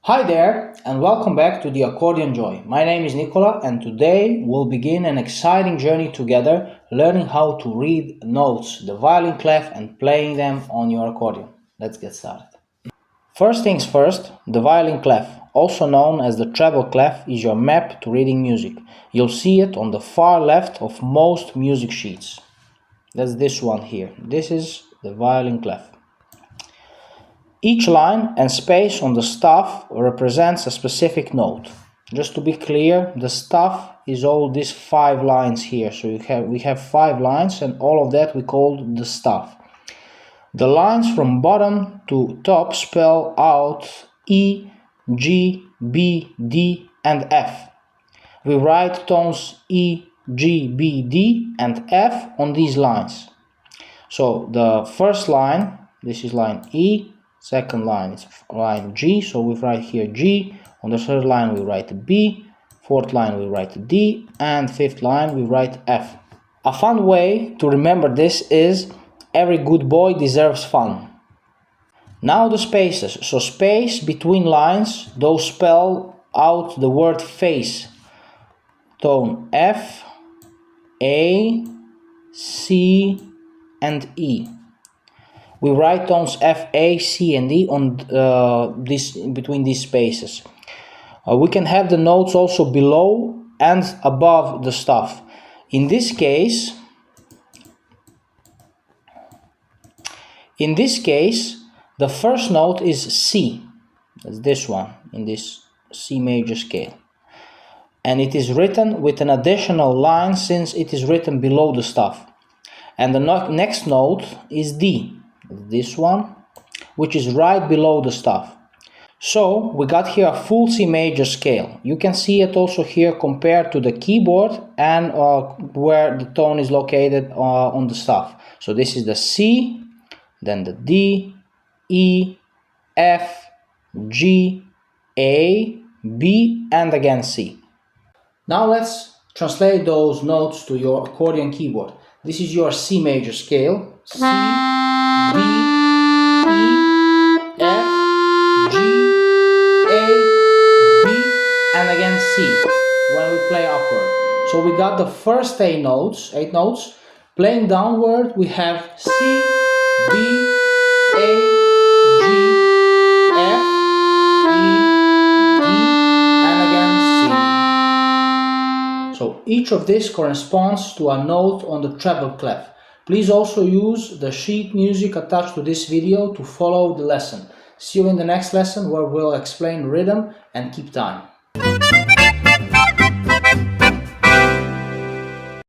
Hi there, and welcome back to the Accordion Joy. My name is Nicola, and today we'll begin an exciting journey together, learning how to read notes, the violin clef, and playing them on your accordion. Let's get started. First things first, the violin clef, also known as the treble clef, is your map to reading music. You'll see it on the far left of most music sheets. That's this one here. This is the violin clef. Each line and space on the staff represents a specific note. Just to be clear, the staff is all these 5 lines here. So we have 5 lines, and all of that we call the staff. The lines from bottom to top spell out E, G, B, D, and F. We write tones E, G, B, D, and F on these lines. So the first line, this is line E. Second line is line G, so we write here G. On the third line we write B, fourth line we write D, and fifth line we write F. A fun way to remember this is every good boy deserves fun. Now the spaces. So space between lines, those spell out the word face. Tone F, A, C, and E. We write tones F, A, C, and D on between these spaces. We can have the notes also below and above the staff. In this case, the first note is C. That's this one in this C major scale. And it is written with an additional line since it is written below the staff. And the next note is D. This one, which is right below the staff. So we got here a full C major scale. You can see it also here compared to the keyboard and where the tone is located on the staff. So this is the C, then the D, E, F, G, A, B, and again C. Now let's translate those notes to your accordion keyboard. This is your C major scale. C, D, E, F, G, A, B, and again C when we play upward. So we got the first 8 notes. Playing downward we have C, B, A, G, F, E, D, and again C. So each of these corresponds to a note on the treble clef. Please also use the sheet music attached to this video to follow the lesson. See you in the next lesson where we'll explain rhythm and keep time.